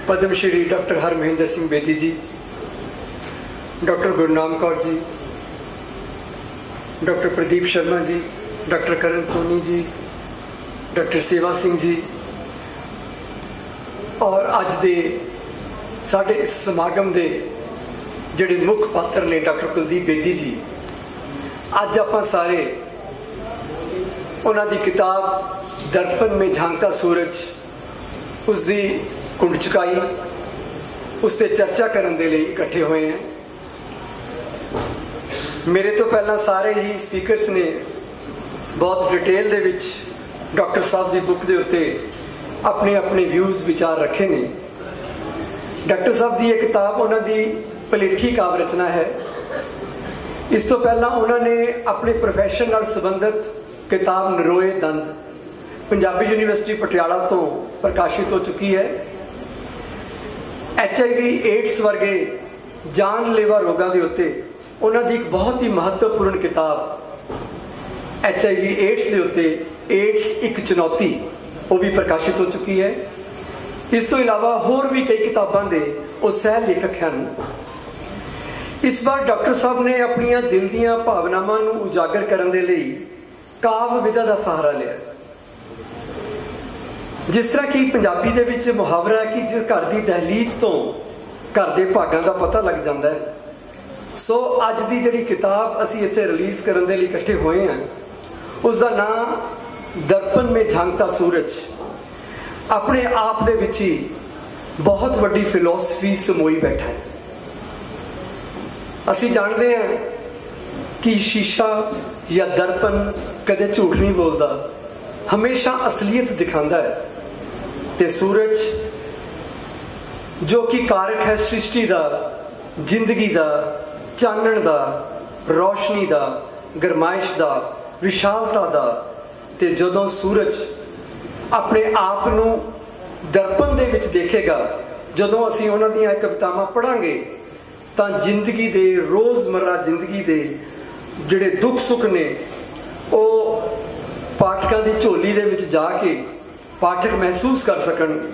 Padmashri doctor हरमहिंदर Singh Bedi जी, doctor Gurnam Kaur ji, doctor Pradeep Sharma ji, doctor करण Soni ji, doctor सेवा सिंह जी और अज दे साडे इस समागम दे जिहड़े मुख पात्र ने डॉक्टर कुलदीप बेदी जी। अज आपां सारे उन्हां दी किताब दर्पण में झांकता सूरज उसकी कुंड चुकाई उस पर चर्चा करने के लिए इकट्ठे हुए हैं। मेरे तो पहला सारे ही स्पीकर्स ने बहुत डिटेल दे विच डॉक्टर साहब की बुक के उत्ते अपने अपने व्यूज़ विचार रखे ने। डॉक्टर साहब की यह किताब उन्होंने भलेखी काव्य रचना है। इस तो पहला उन्होंने अपने प्रोफैशन नाल संबंधित किताब नरोए दंद पंजाबी यूनिवर्सिटी पटियाला तो प्रकाशित हो चुकी है। HIV एड्स वर्गे जानलेवा रोगों के उत्ते उन्होंने एक बहुत ही महत्वपूर्ण किताब HIV एड्स के उत्ते एड्स एक चुनौती वो भी प्रकाशित हो चुकी है। इस तो इलावा होर भी कई किताबों के वो सह लेखक हैं। इस बार डॉक्टर साहब ने अपनिया दिल दियां भावनावां नूं उजागर करने के लिए काव्य विधा का सहारा लिया। जिस तरह की पंजाबी दे विच मुहावरा है कि जिस घर की दहलीज तो घर के भागों का पता लग जाता है। सो अज की जिहड़ी किताब असी इत्थे रिलीज़ करने के लिए इकट्ठे हुए हैं उसका नाम दर्पण में झांकता सूरज अपने आप दे विच ही बहुत वड्डी फिलोसफी समोई बैठा है। असी जानते हैं कि शीशा या दर्पण कदे झूठ नहीं बोलता, हमेशा असलीयत दिखाता है। ते सूरज जो कि कारक है सृष्टि का, जिंदगी का, चानण का, रोशनी का, गरमाइश का, विशालता का। ते जदों सूरज अपने आप नूं दर्पण दे विच देखेगा, जदों असीं उन्हां दीयां कवितावां पढ़ांगे तां जिंदगी दे रोज़मर्रा जिंदगी दे जिहड़े दुख सुख ने वो पाठकों की झोली दे विच जाके पाठक महसूस कर सकणगे।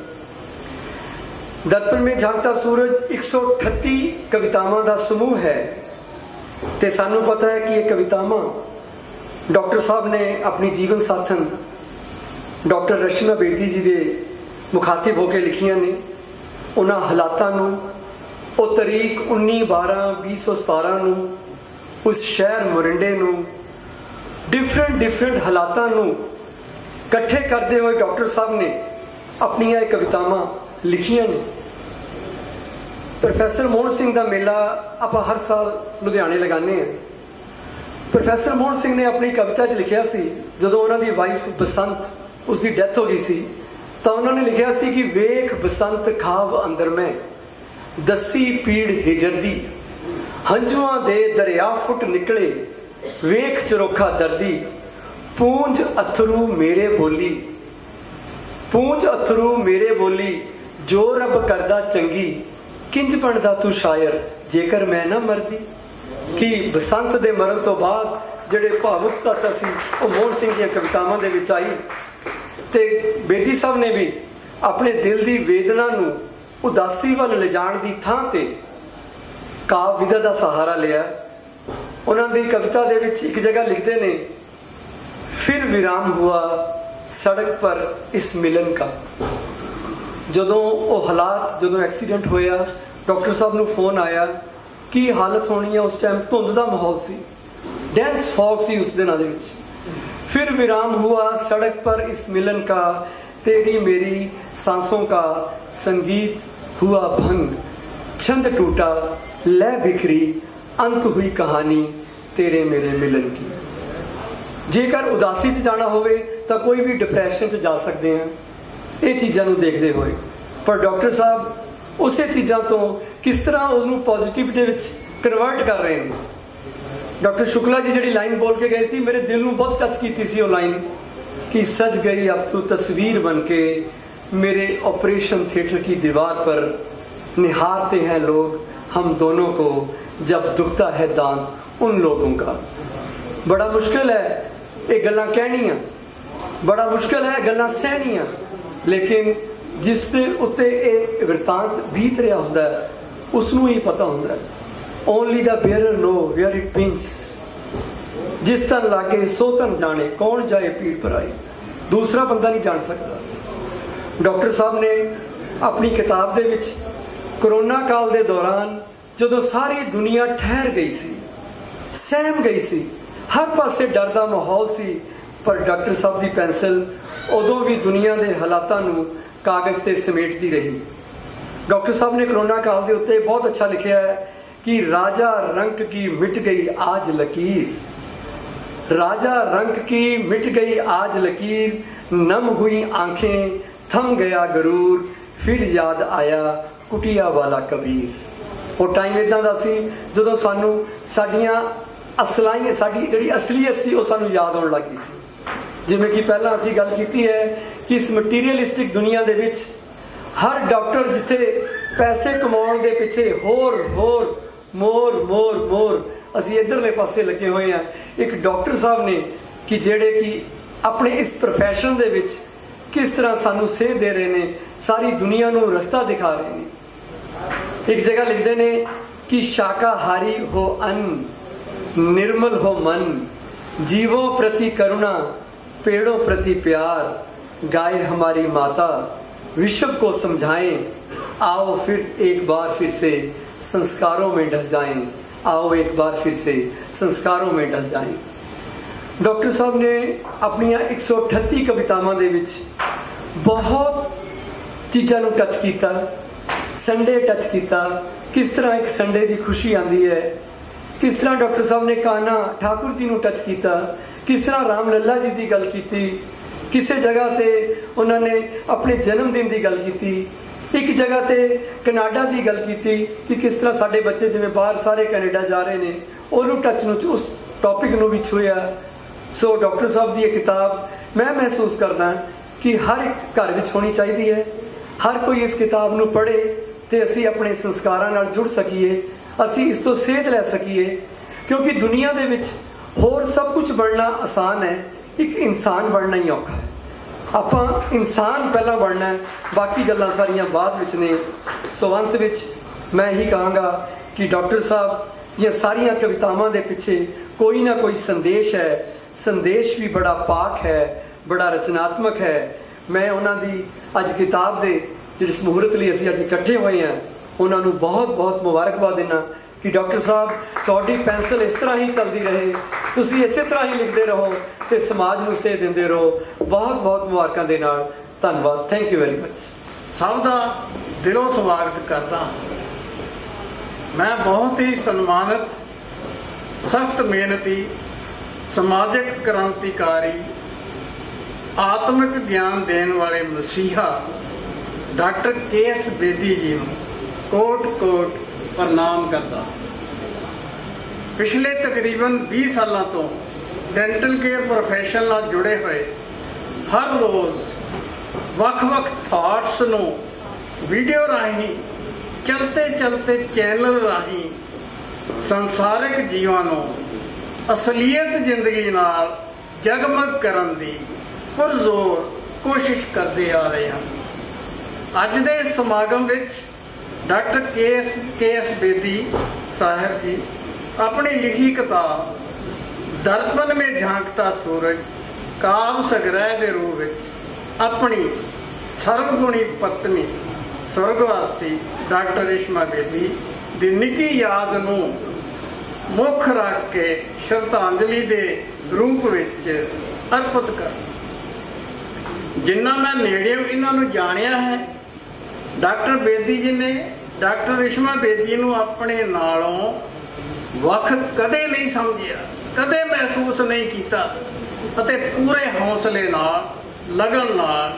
दर्पण में झांकता सूरज 138 कवितावां का समूह है। ते सानू पता है कि ये कवितावां डॉक्टर साहब ने अपनी जीवन साथन डॉक्टर रचना बेदी जी के मुखातिब होकर लिखियां ने। उन्हां हालातां नूं वो तरीक 19/12/2017 नूं उस शहर मोरिंडे नूं डिफरेंट हालातां नूं इकट्ठे करते हुए डॉक्टर साहब ने अपनिया कवितावां लिखियां ने। प्रोफैसर मोहन सिंह का मेला आप हर साल लुधियाने लगाने हैं। प्रोफैसर मोहन सिंह ने अपनी कविता च लिखिया सी जदों उन्होंने वाइफ बसंत उसकी डैथ हो गई सी तो उन्होंने लिखिया सी कि वेख बसंत खाब अंदर में दसी पीड़ हिजरदी हंजुआं दे दरिया फुट निकले वेख चरोखा दर्दी पूंज अथरू मेरे बोली पूंज अथरू मेरे बोली जो रब करदा चंगी किंज बनदा तू शायर जेकर मैं ना मरदी। कि बसंत दे मरण तो बाद जिहड़े भावुक तत्व सी वो मोहन सिंह दी कवितावां दे विच आई। ते बेदी साहब ने भी अपने दिल की वेदना नूं उदासी वाल ले जाण दी थां ते काव्य विधा का सहारा लिया। उन्होंने कविता दे विच एक जगह लिखते ने, फिर विराम हुआ सड़क पर इस मिलन का। जदों वो हालात जदों एक्सीडेंट होया डॉक्टर साहब नूं फोन आया की हालत होनी है। उस टाइम धुंध का माहौल सी, डेंस फॉग सी उस दिनों दे विच। फिर विराम हुआ सड़क पर इस मिलन का तेरी मेरी सांसों का संगीत हुआ भंग छंद टूटा लय बिखरी अंत हुई कहानी तेरे मेरे मिलन की। जेकर उदासी च जाना होवे तो कोई भी डिप्रैशन च जा सकते हैं ये चीज़ों को देखते हुए। पर डॉक्टर साहब उस चीज़ों तो किस तरह उसनूं पॉजिटिविटी विच कन्वर्ट कर रहे हैं। डॉक्टर शुक्ला जी जी लाइन बोल के गए सी मेरे दिल में बहुत टच की थी वो लाइन कि सज गई अब तू तस्वीर बन के मेरे ऑपरेशन थिएटर की दीवार पर निहारते हैं लोग हम दोनों को जब दुखता है दांत उन लोगों का। बड़ा मुश्किल है ये गल्लां कहनियां, बड़ा मुश्किल है गल्लां सहनियां, लेकिन जिस दे उत्ते ये वृतांत बीत रहा होंदा है उसनूं ही पता होंदा है। Only the bearer know where it means, जिस तन लागे सो तन जाने, कौन जाए पीड़ पर आई, दूसरा बंदा नहीं जान सकता। डॉक्टर साहब ने अपनी किताब दे विच कोरोना काल दे दौरान जदों सारी दुनिया ठहर गई सी, सहम गई सी, हर पासे डर दा माहौल सी, पर डॉक्टर साहब की पेंसिल उदों भी दुनिया के हालातों नूं कागज से समेटती रही। डॉक्टर साहब ने कोरोना काल के उत्ते बहुत अच्छा लिखा है कि राजा रंक की मिट गई आज लकीर, राजा रंक की मिट गई आज लकीर, नम हुई आंखें थम गया गरूर, फिर याद आया कुटिया वाला कबीर। वो टाइम इदां दा सी जदों सानू साडियां असलाइयां साडी जिहड़ी असलीयत सी वो सानू याद आउण लगी सी। जिवें कि पहला असीं गल कीती है कि इस मटीरियलिस्टिक दुनिया दे विच हर डॉक्टर जिथे पैसे कमाउण दे पिछे होर होर मोर मोर मोर, असीं इधरले पासे लगे हुए हैं। एक डॉक्टर साहब ने कि जेड़े कि अपने इस प्रोफैशन दे विच किस तरह सानू सेध दे रहे ने, सारी दुनिया नू रस्ता दिखा रहे ने। एक जगह लिखते ने कि शाकाहारी हो अन्न, निर्मल हो मन, जीवों प्रति करुणा, पेड़ों प्रति प्यार, गाय हमारी माता, विश्व को समझाएं, आओ फिर एक बार फिर से संस्कारों में ढल जाएं, आओ एक बार फिर से संस्कारों में ढल जाएं। डॉक्टर साहब ने अपनी 138 कवितावां दे विच बहुत चीज़ां नूं टच किया। संडे टच किया, किस तरह एक संडे की खुशी आती है, किस तरह डॉक्टर साहब ने कान्हा ठाकुर जी नूं टच किया, किस तरह राम लला जी की गल की, किसी जगह ते उन्होंने अपने जन्मदिन की गल की, एक जगह ते कनाडा की गल की कि किस तरह साडे बच्चे जिवें बाहर सारे कनाडा जा रहे हैं, उन्होंने टच नूं उस टॉपिक नूं भी छुया। सो डॉक्टर साहब की यह किताब मैं महसूस करदा कि हर एक घर विच होनी चाहिए है। हर कोई इस किताब नूं पढ़े तो असी अपने संस्कारां नाल जुड़ सकीए, असी इस तो सेध लै सकीए, क्योंकि दुनिया दे विच होर सब कुछ बनना आसान है, एक इंसान बनना ही औखा है। आपां इंसान पहला बनना है, बाकी गल्लां सारियां बाद विच ने। सो अंत विच मैं ही कहांगा कि डॉक्टर साहब ये सारियां कवितावां दे पिछे कोई ना कोई संदेश है, संदेश भी बड़ा पाक है, बड़ा रचनात्मक है। मैं उन्होंने अज किताब के जिस मुहूर्त लिए असीं अज इकट्ठे हुए हैं उन्होंने बहुत बहुत मुबारकबाद देना कि डॉक्टर साहब तुहाडी पेंसिल इस तरह ही चलती रहे, तुसीं इसे तरह ही लिखते रहो तो समाज नूं सेध दिंदे रहो। बहुत बहुत मुबारकां दे नाल धन्नवाद। Thank you very much. सब दा दिलों स्वागत करता। मैं बहुत ही सम्मानित, सख्त मेहनती, समाजिक क्रांतिकारी, आत्मिक ज्ञान देने वाले मसीहा डॉक्टर के.एस. बेदी जी को कोट कोट प्रणाम करता। पिछले तकरीबन 20 साल तो डेंटल केयर प्रोफैशन नाल जुड़े हुए हर रोज़ वख-वख थॉट्स नूं वीडियो राही चलते चलते चैनल राही संसारिक जीवां नूं असलीयत जिंदगी नाल जगमग करन दी पुरजोर कोशिश करते आ रहे हैं। अज दे समागम विच डॉक्टर के.एस. बेदी साहब जी अपनी लिखी किताब दर्पण में झांकता सूरज काव्य संग्रह के रूप में अपनी सर्वगुणी पत्नी स्वर्गवासी डॉक्टर रेशमा बेदी की निकी याद नूं मुख रख के श्रद्धांजलि के रूप में अर्पित कर। जिन्ना मैं नेड़े इन्हों जानिया है, डॉक्टर बेदी जी ने डॉक्टर रेशमा बेदी नूं अपने नालों वख कदे नहीं समझिया, कदे महसूस नहीं किया, अते पूरे हौसले नाल लगन नाल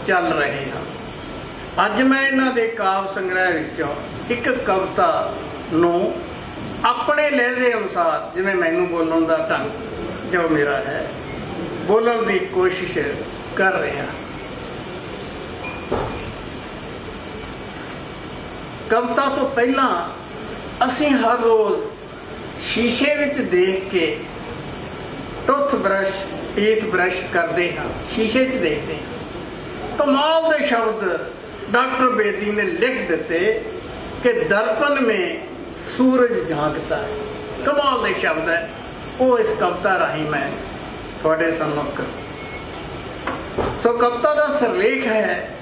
चल रहे हैं। अज मैं इन्हां दे काव्य संग्रह विचों एक कविता नूं अपने लहजे अनुसार जिवें मैनूं बोलण दा ढंग जो मेरा है बोलण की कोशिश कर रहे हैं। कविता तो पहला असीं हर रोज शीशे विच देख के टूथ ब्रश टीथ ब्रश करते हैं, शीशे च देखते हैं, कमाल दे शब्द डॉक्टर बेदी ने लिख देते कि दर्पण में सूरज झांकता है। कमाल के शब्द है वो इस कविता राही मैं थोड़े सम्मुख। सो कविता का सिरलेख है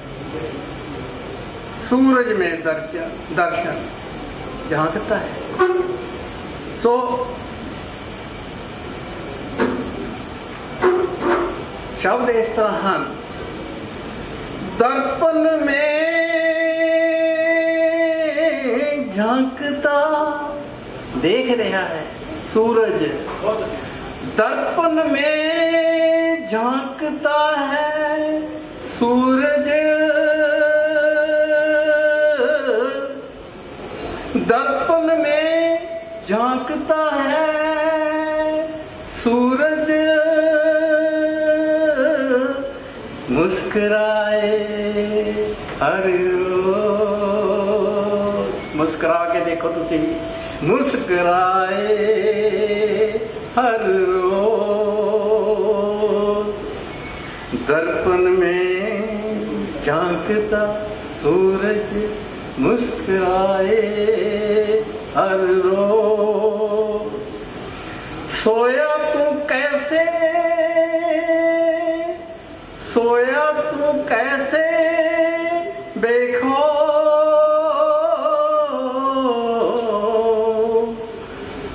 सूरज में दर्शन झांकता है। सो शब्द इस तरह हैं, दर्पण में झांकता देख रहा है सूरज, दर्पण में झांकता है सूरज, दर्पण में झांकता है सूरज, मुस्कुराए हर रोज। मुस्कुरा के देखो तुसी, मुस्कुराए हर रोज, दर्पण में झांकता सूरज, मुस्कुराए हर रोज। सोया तू कैसे, सोया तू कैसे देखो,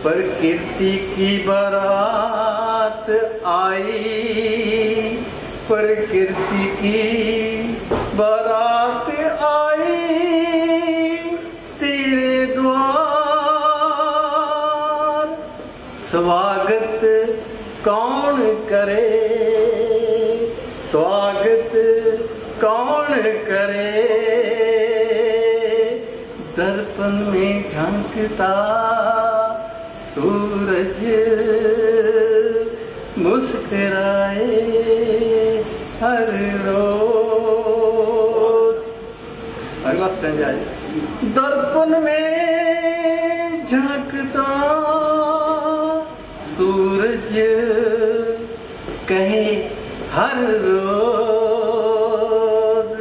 प्रकृति की बारात आई, प्रकृति की बारात आई तेरे द्वार, स्वागत कौन करे, स्वागत कौन करे, दर्पण में झांकता सूरज, मुस्कुराए हर रोज। अगला स्टैंजा है, दर्पण में झांकता सूरज, कहे हर रोज,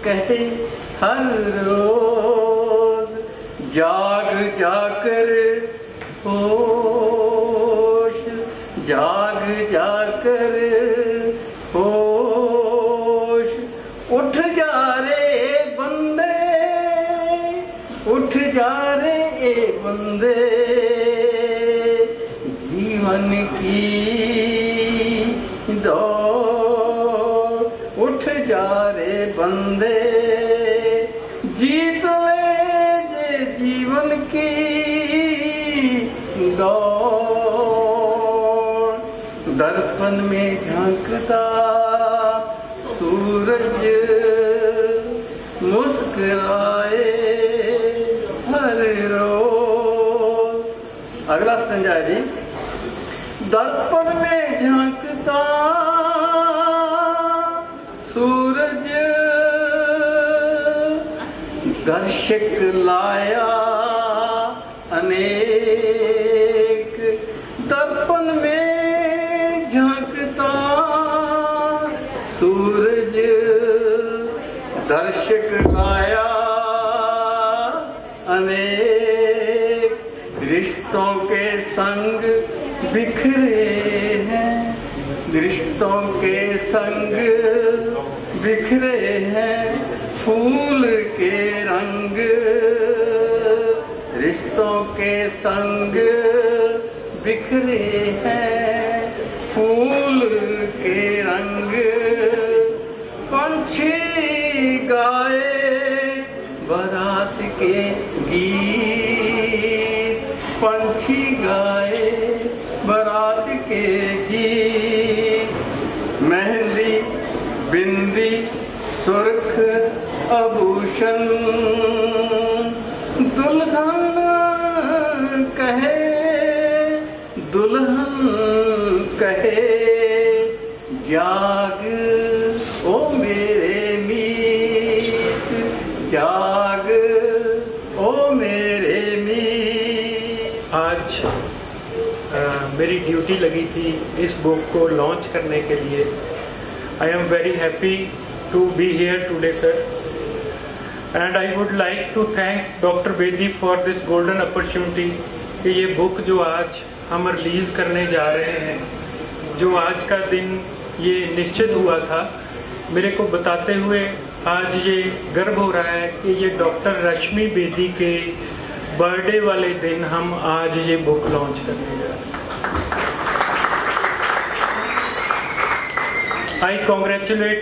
कहे हर रोज, जाग जाकर होश, जाग जाकर होश, उठ जा रे बंदे, उठ जा रे बंदे, जीवन की दौड़, उठ जा रे बंदे, जीत ले जे जीवन की दौड़, दर्पण में झांकता सूरज, मुस्कुराए हर रोज। अगला स्टैंजा है जी, दर्पण में झांकता सूरज, दर्शक लाया अनेक, दर्पण में झांकता सूरज, दर्शक लाया अनेक, रिश्तों के संग बिखरे हैं, रिश्तों के संग बिखरे हैं फूल के रंग, रिश्तों के संग बिखरे हैं फूल के रंग, पंछी गाए बारात के गीत, पंछी गाए बारात के गीत, मेहंदी बिंदी सुर्ख आभूषण, दुल्हन कहे, दुल्हन कहे, जाग ओ मेरे मीत, जाग ओ मेरे मीत। आज मेरी ड्यूटी लगी थी इस बुक को लॉन्च करने के लिए। I am very happy to be here today sir. And I would like to thank doctor Bedi for this golden opportunity कि ये बुक जो आज हम रिलीज करने जा रहे हैं, जो आज का दिन ये निश्चित हुआ था, मेरे को बताते हुए आज ये गर्व हो रहा है कि ये डॉक्टर रश्मि बेदी के बर्थडे वाले दिन हम आज ये बुक लॉन्च करने जा रहे हैं। I congratulate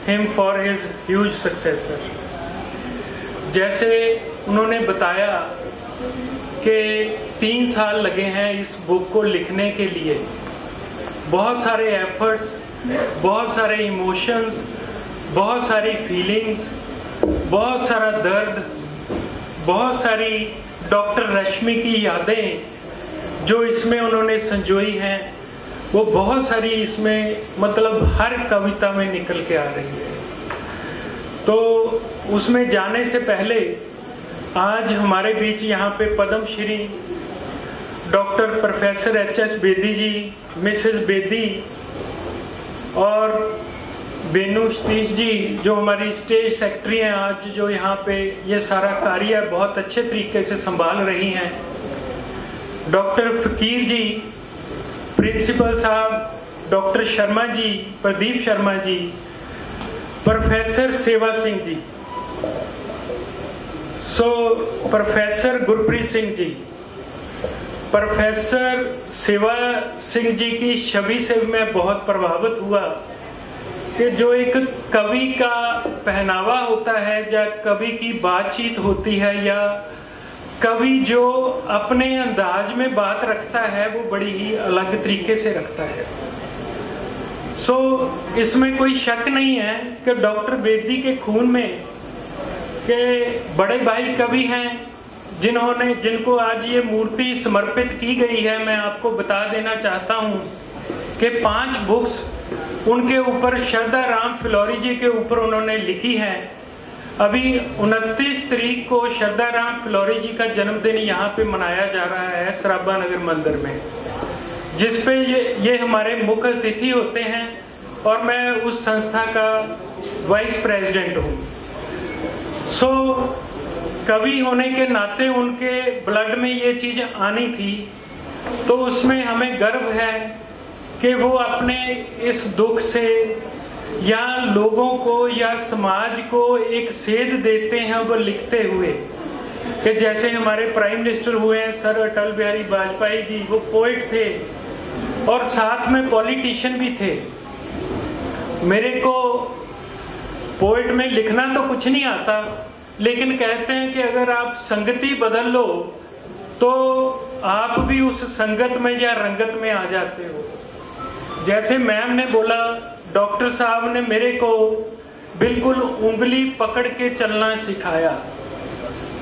him for his huge success, sir. जैसे उन्होंने बताया कि 3 साल लगे हैं इस बुक को लिखने के लिए, बहुत सारे एफर्ट्स, बहुत सारे इमोशंस, बहुत सारी फीलिंग्स, बहुत सारा दर्द, बहुत सारी डॉक्टर रश्मि की यादें जो इसमें उन्होंने संजोई हैं, वो बहुत सारी इसमें मतलब हर कविता में निकल के आ रही है। तो उसमें जाने से पहले आज हमारे बीच यहाँ पे Padmashri doctor professor H S. Bedi ji, Mrs Bedi और बेनू सतीश जी जो हमारी स्टेज सेक्रेटरी हैं आज, जो यहाँ पे ये सारा कार्य बहुत अच्छे तरीके से संभाल रही हैं, डॉक्टर फकीर जी, प्रिंसिपल साहब, डॉक्टर शर्मा जी, प्रदीप शर्मा जी, प्रोफेसर सेवा सिंह जी, प्रोफेसर गुरप्रीत सिंह जी, प्रोफेसर सेवा सिंह जी की छवि से मैं बहुत प्रभावित हुआ कि जो एक कवि का पहनावा होता है या कवि की बातचीत होती है या कवि जो अपने अंदाज में बात रखता है वो बड़ी ही अलग तरीके से रखता है। इसमें कोई शक नहीं है कि डॉक्टर बेदी के खून में के बड़े भाई कवि हैं जिनको आज ये मूर्ति समर्पित की गई है। मैं आपको बता देना चाहता हूं कि 5 बुक्स उनके ऊपर श्रद्धा राम फिलौरी जी के ऊपर उन्होंने लिखी है। अभी 29 तारीख को श्रद्धा राम फिलौरी जी का जन्मदिन यहाँ पे मनाया जा रहा है सराबा नगर मंदिर में, जिसपे ये हमारे मुख्य अतिथि होते हैं और मैं उस संस्था का वाइस प्रेसिडेंट हूँ। कवि होने के नाते उनके ब्लड में ये चीज आनी थी, तो उसमें हमें गर्व है कि वो अपने इस दुख से या लोगों को या समाज को एक सेध देते हैं वो लिखते हुए कि जैसे हमारे प्राइम मिनिस्टर हुए हैं सर अटल बिहारी वाजपेयी जी, वो पोएट थे और साथ में पॉलिटिशियन भी थे। मेरे को पोएट में लिखना तो कुछ नहीं आता, लेकिन कहते हैं कि अगर आप संगति बदल लो तो आप भी उस संगत में या रंगत में आ जाते हो। जैसे मैम ने बोला, डॉक्टर साहब ने मेरे को बिल्कुल उंगली पकड़ के चलना सिखाया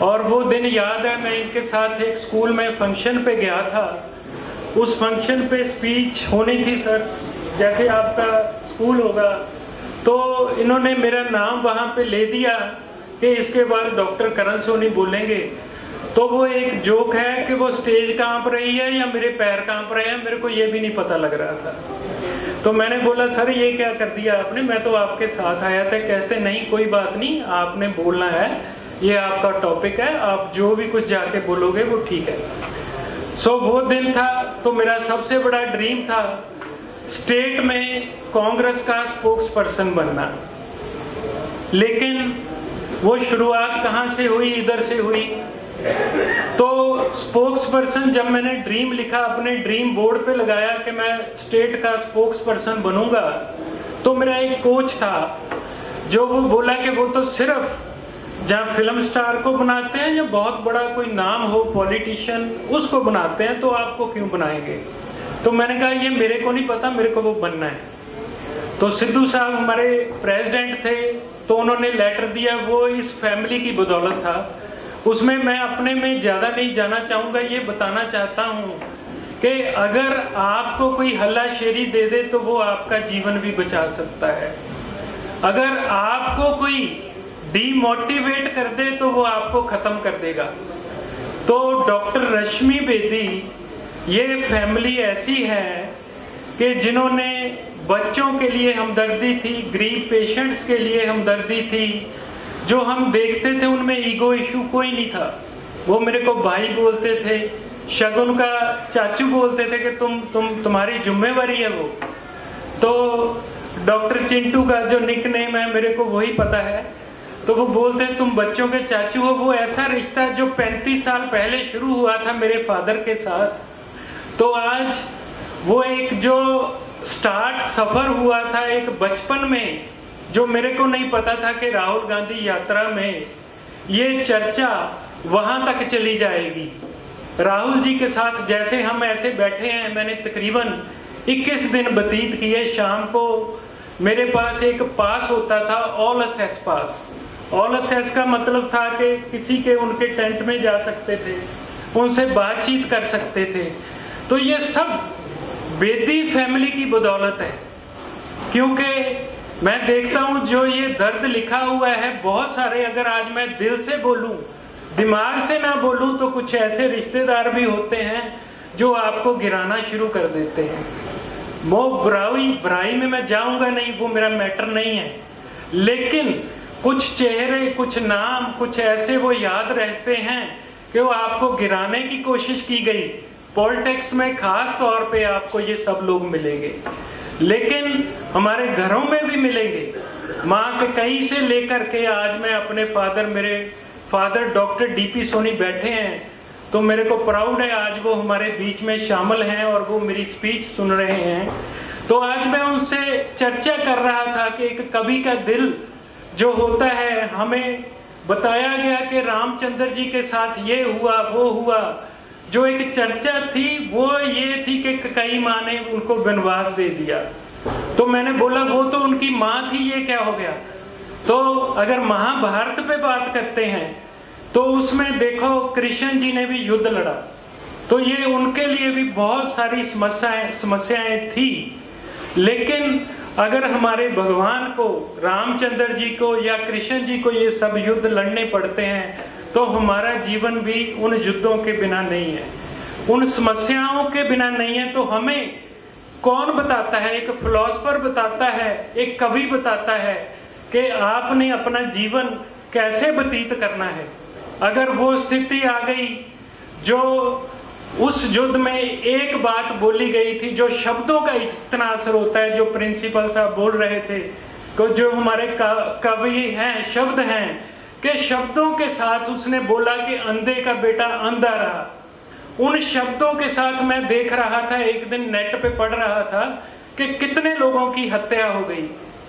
और वो दिन याद है, मैं इनके साथ एक स्कूल में फंक्शन पे गया था। उस फंक्शन पे स्पीच होनी थी सर, जैसे आपका स्कूल होगा, तो इन्होंने मेरा नाम वहां पे ले दिया कि इसके बाद डॉक्टर करण सोनी बोलेंगे। तो वो एक जोक है कि वो स्टेज कांप रही है या मेरे पैर कांप रहे हैं, मेरे को ये भी नहीं पता लग रहा था। तो मैंने बोला सर ये क्या कर दिया आपने, मैं तो आपके साथ आया था। कहते नहीं कोई बात नहीं, आपने बोलना है, ये आपका टॉपिक है, आप जो भी कुछ जाके बोलोगे वो ठीक है। वो दिन था, तो मेरा सबसे बड़ा ड्रीम था स्टेट में कांग्रेस का स्पोक्स पर्सन बनना, लेकिन वो शुरुआत कहां से हुई, इधर से हुई। तो स्पोक्स पर्सन जब मैंने ड्रीम लिखा, अपने ड्रीम बोर्ड पे लगाया कि मैं स्टेट का स्पोक्स पर्सन बनूंगा, तो मेरा एक कोच था जो वो बोला कि वो तो सिर्फ जहाँ फिल्म स्टार को बनाते हैं या बहुत बड़ा कोई नाम हो पॉलिटिशियन उसको बनाते हैं, तो आपको क्यों बनाएंगे। तो मैंने कहा ये मेरे को नहीं पता, मेरे को वो बनना है। तो सिद्धू साहब हमारे प्रेसिडेंट थे, तो उन्होंने लेटर दिया, वो इस फैमिली की बदौलत था। उसमें मैं अपने में ज्यादा नहीं जाना चाहूंगा, ये बताना चाहता हूं कि अगर आपको कोई हल्लाशेरी दे दे तो वो आपका जीवन भी बचा सकता है। अगर आपको कोई डीमोटिवेट कर दे तो वो आपको खत्म कर देगा। तो डॉक्टर रश्मि बेदी ये फैमिली ऐसी है कि जिन्होंने बच्चों के लिए हमदर्दी थी, गरीब पेशेंट्स के लिए हमदर्दी थी, जो हम देखते थे उनमें ईगो इशू कोई नहीं था। वो मेरे को भाई बोलते थे, शगुन का चाचू बोलते थे कि तुम्हारी जिम्मेवारी है वो। तो डॉक्टर चिंटू का जो निकनेम है मेरे को वही पता है। तो वो बोलते हैं तुम बच्चों के चाचू हो। वो ऐसा रिश्ता जो 35 साल पहले शुरू हुआ था मेरे फादर के साथ, तो आज वो एक जो स्टार्ट सफर हुआ था एक बचपन में, जो मेरे को नहीं पता था कि राहुल गांधी यात्रा में ये चर्चा वहां तक चली जाएगी। राहुल जी के साथ जैसे हम ऐसे बैठे हैं, मैंने तकरीबन 21 दिन व्यतीत किए। शाम को मेरे पास एक पास होता था, ऑल असेस पास। ऑल असेस का मतलब था कि किसी के उनके टेंट में जा सकते थे, उनसे बातचीत कर सकते थे। तो ये सब बेदी फैमिली की बदौलत है, क्योंकि मैं देखता हूं जो ये दर्द लिखा हुआ है बहुत सारे, अगर आज मैं दिल से बोलूं, दिमाग से ना बोलूं, तो कुछ ऐसे रिश्तेदार भी होते हैं जो आपको गिराना शुरू कर देते हैं। वो बुराई में मैं जाऊंगा नहीं, वो मेरा मैटर नहीं है, लेकिन कुछ चेहरे, कुछ नाम, कुछ ऐसे वो याद रहते हैं कि वो आपको गिराने की कोशिश की गई। पॉलिटिक्स में खास तौर पे आपको ये सब लोग मिलेंगे, लेकिन हमारे घरों में भी मिलेंगे। माँ के कहीं से लेकर के आज मैं अपने मेरे फादर डॉक्टर डीपी सोनी बैठे हैं, तो मेरे को प्राउड है आज वो हमारे बीच में शामिल हैं और वो मेरी स्पीच सुन रहे हैं। तो आज मैं उनसे चर्चा कर रहा था कि एक कवि का दिल जो होता है, हमें बताया गया कि रामचंद्र जी के साथ ये हुआ वो हुआ। जो एक चर्चा थी वो ये थी कि कई माँ ने उनको वनवास दे दिया। तो मैंने बोला वो तो उनकी माँ थी, ये क्या हो गया। तो अगर महाभारत पे बात करते हैं तो उसमें देखो कृष्ण जी ने भी युद्ध लड़ा, तो ये उनके लिए भी बहुत सारी समस्याएं थी। लेकिन अगर हमारे भगवान को, रामचंद्र जी को या कृष्ण जी को ये सब युद्ध लड़ने पड़ते हैं, तो हमारा जीवन भी उन युद्धों के बिना नहीं है, उन समस्याओं के बिना नहीं है। तो हमें कौन बताता है? एक फिलोसफर बताता है, एक कवि बताता है कि आपने अपना जीवन कैसे व्यतीत करना है। अगर वो स्थिति आ गई जो उस युद्ध में एक बात बोली गई थी, जो शब्दों का इतना असर होता है, जो प्रिंसिपल साहब बोल रहे थे, तो जो हमारे कवि हैं, शब्द हैं, कि शब्दों के साथ उसने बोला कि अंधे का बेटा अंधा रहा। उन शब्दों के साथ मैं देख रहा था, एक दिन नेट पे पढ़ रहा था कि कितने लोगों की हत्या हो गई,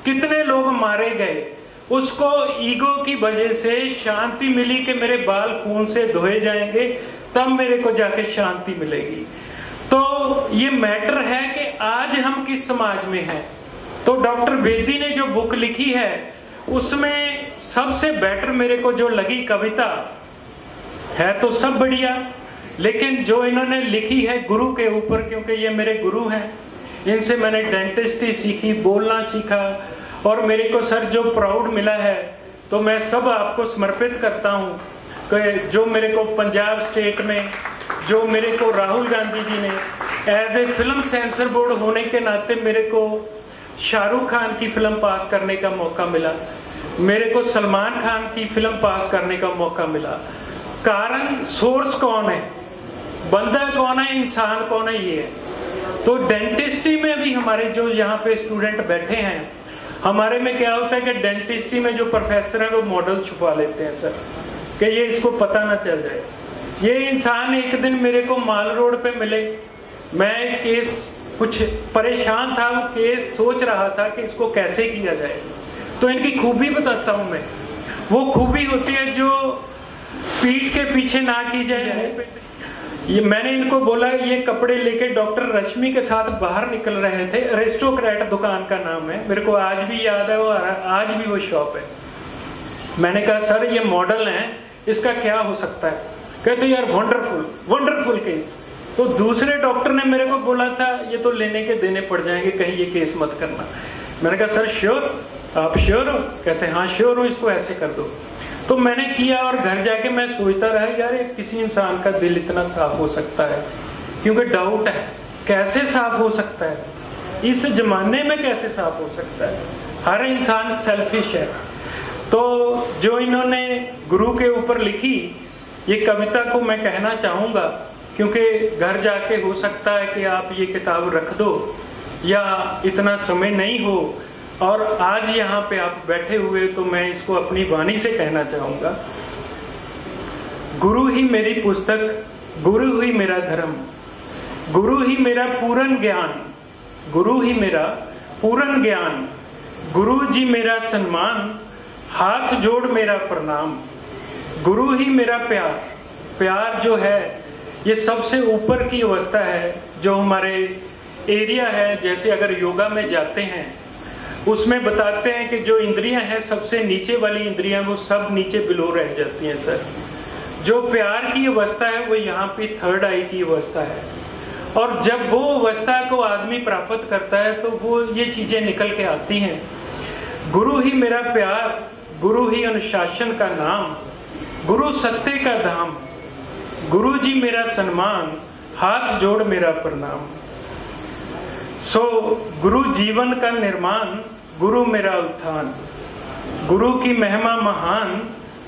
कितने लोग मारे गए। उसको ईगो की वजह से शांति मिली कि मेरे बाल खून से धोए जाएंगे, तब मेरे को जाके शांति मिलेगी। तो ये मैटर है कि आज हम किस समाज में हैं। तो डॉक्टर बेदी ने जो बुक लिखी है उसमें सबसे बेटर मेरे को जो लगी कविता है, तो सब बढ़िया, लेकिन जो इन्होंने लिखी है गुरु के ऊपर, क्योंकि ये मेरे गुरु हैं, इनसे मैंने डेंटिस्ट्री सीखी, बोलना सीखा, और मेरे को सर जो प्राउड मिला है तो मैं सब आपको समर्पित करता हूँ कि जो मेरे को पंजाब स्टेट में, जो मेरे को राहुल गांधी जी ने as a film censor board होने के नाते मेरे को शाहरुख खान की फिल्म पास करने का मौका मिला, मेरे को सलमान खान की फिल्म पास करने का मौका मिला। कारण सोर्स कौन है, बंदा कौन है, इंसान कौन है, ये है। तो डेंटिस्ट्री में भी हमारे जो यहाँ पे स्टूडेंट बैठे हैं, हमारे में क्या होता है कि डेंटिस्ट्री में जो प्रोफेसर है वो मॉडल छुपा लेते हैं सर, कि ये इसको पता ना चल जाए। ये इंसान एक दिन मेरे को माल रोड पे मिले, मैं केस कुछ परेशान था, वो केस सोच रहा था कि इसको कैसे किया जाए। तो इनकी खूबी बताता हूं मैं, वो खूबी होती है जो पीठ के पीछे ना की जाए। ये मैंने इनको बोला, ये कपड़े लेके डॉक्टर रश्मि के साथ बाहर निकल रहे थे, अरिस्टोक्रेट दुकान का नाम है, मेरे को आज भी याद है, वो आज भी वो शॉप है। मैंने कहा सर ये मॉडल है, इसका क्या हो सकता है? कहते यार वंडरफुल वंडरफुल केस। तो दूसरे डॉक्टर ने मेरे को बोला था ये तो लेने के देने पड़ जाएंगे, कहीं ये केस मत करना। मैंने कहा सर श्योर, आप श्योर हो? कहते हाँ श्योर हो, इसको ऐसे कर दो। तो मैंने किया और घर जाके मैं सोचता रहा यार किसी इंसान का दिल इतना साफ हो सकता है, क्योंकि डाउट है कैसे साफ हो सकता है, इस जमाने में कैसे साफ हो सकता है। हर इंसान सेल्फिश है। तो जो इन्होंने गुरु के ऊपर लिखी ये कविता को मैं कहना चाहूंगा, क्योंकि घर जाके हो सकता है कि आप ये किताब रख दो या इतना समय नहीं हो, और आज यहाँ पे आप बैठे हुए, तो मैं इसको अपनी वाणी से कहना चाहूंगा। गुरु ही मेरी पुस्तक, गुरु ही मेरा धर्म, गुरु ही मेरा पूर्ण ज्ञान, गुरु ही मेरा पूर्ण ज्ञान, गुरु जी मेरा सम्मान, हाथ जोड़ मेरा प्रणाम, गुरु ही मेरा प्यार। प्यार जो है ये सबसे ऊपर की अवस्था है, जो हमारे एरिया है। जैसे अगर योगा में जाते हैं उसमें बताते हैं कि जो इंद्रियां हैं सबसे नीचे वाली इंद्रियां वो सब नीचे बिलो रह जाती हैं सर। जो प्यार की अवस्था है वो यहाँ पे थर्ड आई की अवस्था है, और जब वो अवस्था को आदमी प्राप्त करता है तो वो ये चीजें निकल के आती हैं। गुरु ही मेरा प्यार, गुरु ही अनुशासन का नाम, गुरु सत्य का धाम, गुरु जी मेरा सम्मान, हाथ जोड़ मेरा प्रणाम। सो गुरु जीवन का निर्माण, गुरु मेरा उत्थान, गुरु की महिमा महान,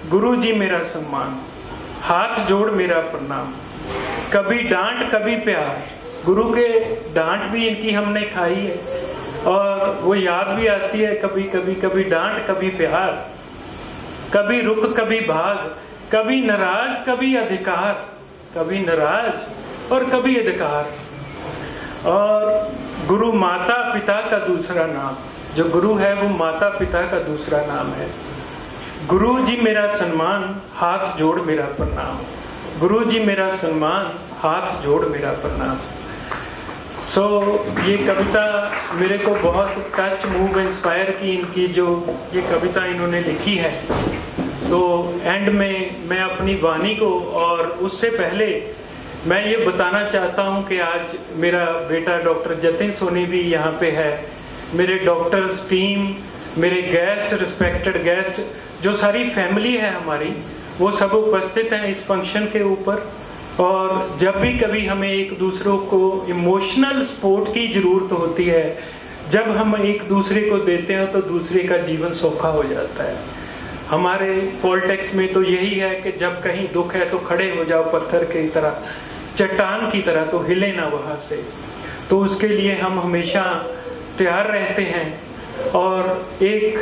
गुरु जी मेरा सम्मान, हाथ जोड़ मेरा प्रणाम। कभी डांट कभी प्यार, गुरु के डांट भी इनकी हमने खाई है और वो याद भी आती है कभी कभी। कभी डांट कभी प्यार, कभी रुक कभी भाग, कभी नाराज कभी अधिकार, कभी नाराज और कभी अधिकार। और गुरु माता पिता का दूसरा नाम, जो गुरु है वो माता पिता का दूसरा नाम है। गुरु जी मेरा सम्मान, हाथ जोड़ मेरा प्रणाम, गुरु जी मेरा सम्मान, हाथ जोड़ मेरा प्रणाम। सो ये कविता मेरे को बहुत टच मूव इंस्पायर की, इनकी जो ये कविता इन्होंने लिखी है। तो एंड में मैं अपनी वाणी को, और उससे पहले मैं ये बताना चाहता हूँ कि आज मेरा बेटा डॉक्टर जतिन सोनी भी यहाँ पे है, मेरे डॉक्टर्स टीम, मेरे गेस्ट, रिस्पेक्टेड गेस्ट, जो सारी फैमिली है हमारी, वो सब उपस्थित हैं इस फंक्शन के ऊपर। और जब भी कभी हमें एक दूसरों को इमोशनल सपोर्ट की जरूरत होती है, जब हम एक दूसरे को देते हैं तो दूसरे का जीवन सौखा हो जाता है। हमारे पॉलिटिक्स में तो यही है कि जब कहीं दुख है तो खड़े हो जाओ पत्थर की तरह, चट्टान की तरह, तो हिले ना वहां से। तो उसके लिए हम हमेशा तैयार रहते हैं। और एक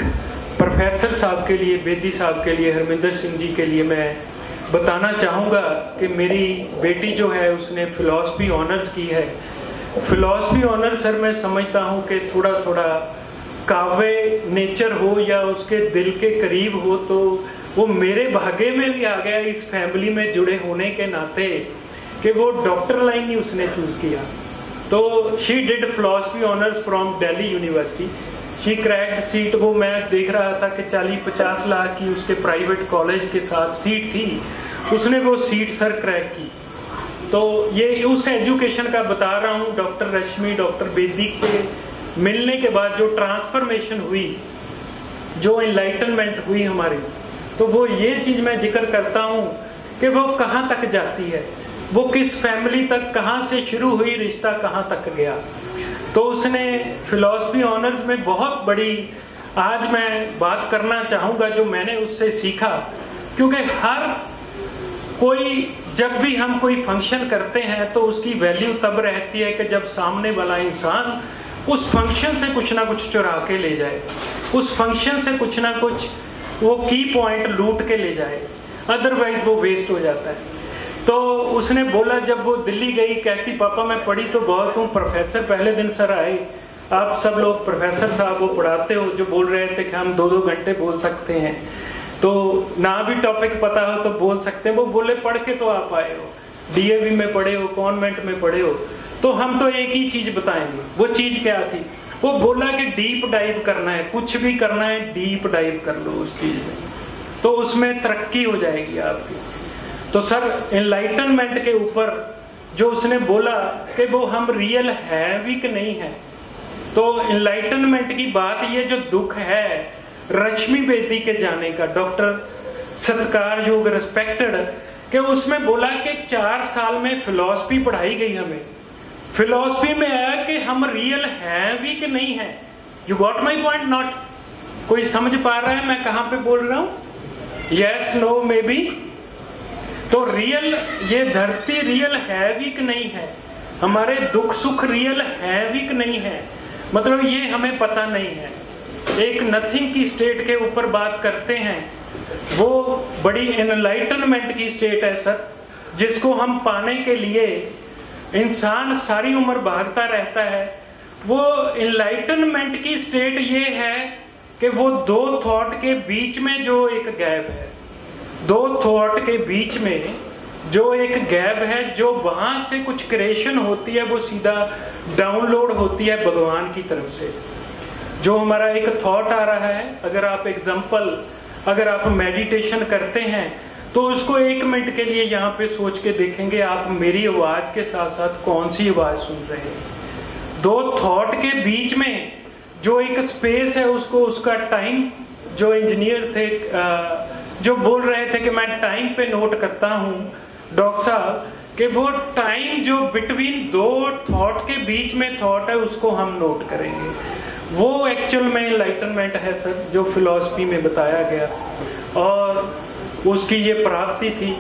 प्रोफेसर साहब के लिए, बेदी साहब के लिए, हरमिंदर सिंह जी के लिए मैं बताना चाहूँगा कि मेरी बेटी जो है उसने फिलॉसफी ऑनर्स की है। फिलॉसफी ऑनर्स सर मैं समझता हूँ कि थोड़ा थोड़ा काव्य नेचर हो या उसके दिल के करीब हो, तो वो मेरे भाग्य में भी आ गया इस फैमिली में जुड़े होने के नाते कि वो डॉक्टर लाइन ही उसने चूज किया। तो she did philosophy honours from Delhi university, she cracked seat. वो मैं देख रहा था कि 40-50 लाख की उसके प्राइवेट कॉलेज के साथ सीट थी, उसने वो सीट सर क्रैक की। तो ये उस एजुकेशन का बता रहा हूँ। डॉक्टर रश्मि, डॉक्टर बेदी के मिलने के बाद जो ट्रांसफॉर्मेशन हुई, जो एनलाइटनमेंट हुई हमारी, तो वो ये चीज मैं जिक्र करता हूँ कि वो कहाँ तक जाती है, वो किस फैमिली तक, कहाँ से शुरू हुई, रिश्ता कहाँ तक गया। तो उसने फिलॉसफी ऑनर्स में बहुत बड़ी, आज मैं बात करना चाहूंगा जो मैंने उससे सीखा, क्योंकि हर कोई, जब भी हम कोई फंक्शन करते हैं तो उसकी वैल्यू तब रहती है कि जब सामने वाला इंसान उस फंक्शन से कुछ ना कुछ चुरा के ले जाए, उस फंक्शन से कुछ ना कुछ वो की पॉइंट लूट के ले जाए, अदरवाइज वो वेस्ट हो जाता है। तो उसने बोला, जब वो दिल्ली गई, कहती पापा मैं पढ़ी तो बहुत हूँ, प्रोफेसर पहले दिन सर आए, आप सब लोग प्रोफेसर साहब वो पढ़ाते हो, जो बोल रहे थे कि हम 2-2 घंटे बोल सकते हैं, तो ना भी टॉपिक पता हो तो बोल सकते हैं। वो बोले पढ़ के तो आप आए हो, डीएवी में पढ़े हो, कॉन्वेंट में पढ़े हो, तो हम तो एक ही चीज बताएंगे। वो चीज क्या थी? वो बोला कि डीप डाइव करना है, कुछ भी करना है डीप डाइव कर लो उस चीज में, तो उसमें तरक्की हो जाएगी आपकी। तो सर एनलाइटनमेंट के ऊपर जो उसने बोला कि वो हम रियल है भी कि नहीं है, तो एनलाइटनमेंट की बात, ये जो दुख है रश्मि बेदी के जाने का, डॉक्टर सत्कार योग रिस्पेक्टेड, कि उसमें बोला कि 4 साल में फिलॉसफी पढ़ाई गई हमें, फिलॉसफी में आया कि हम रियल हैं भी कि नहीं है। You got my point? Not. कोई समझ पा रहा है मैं कहां पे बोल रहा हूं? Yes, no, maybe. तो रियल, ये धरती रियल है भी कि नहीं है, हमारे दुख सुख रियल है भी कि नहीं है, मतलब ये हमें पता नहीं है। एक नथिंग की स्टेट के ऊपर बात करते हैं, वो बड़ी एनलाइटनमेंट की स्टेट है सर, जिसको हम पाने के लिए इंसान सारी उम्र भागता रहता है। वो एनलाइटनमेंट की स्टेट ये है कि वो दो थॉट के बीच में जो एक गैप है, दो थॉट के बीच में जो एक गैप है, जो वहां से कुछ क्रिएशन होती है, वो सीधा डाउनलोड होती है भगवान की तरफ से। जो हमारा एक थॉट आ रहा है, अगर आप एग्जांपल, अगर आप मेडिटेशन करते हैं तो उसको 1 मिनट के लिए यहाँ पे सोच के देखेंगे आप मेरी आवाज के साथ साथ कौन सी आवाज सुन रहे हैं। दो थॉट के बीच में जो एक स्पेस है, उसको उसका टाइम, जो इंजीनियर थे जो बोल रहे थे कि मैं टाइम पे नोट करता हूँ डॉक्टर साहब, कि वो टाइम जो बिटवीन दो थॉट के बीच में थॉट है उसको हम नोट करेंगे। वो एक्चुअल में एनलाइटनमेंट है सर, जो फिलॉसफी में बताया गया और उसकी ये प्राप्ति थी।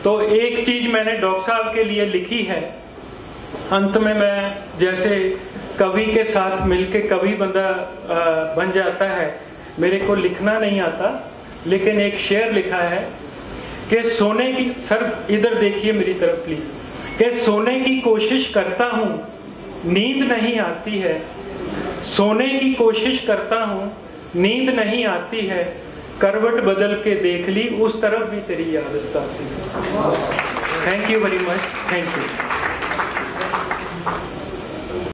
तो एक चीज मैंने डॉक्टर साहब के लिए लिखी है, अंत में मैं जैसे कवि के साथ मिलके कवि बंदा बन जाता है, मेरे को लिखना नहीं आता, लेकिन एक शेर लिखा है कि सोने की, सर इधर देखिए मेरी तरफ प्लीज, कि सोने की कोशिश करता हूं नींद नहीं आती है, सोने की कोशिश करता हूं नींद नहीं आती है, करवट बदल के देख ली उस तरफ भी तेरी याद आती है। Thank you very much, thank you.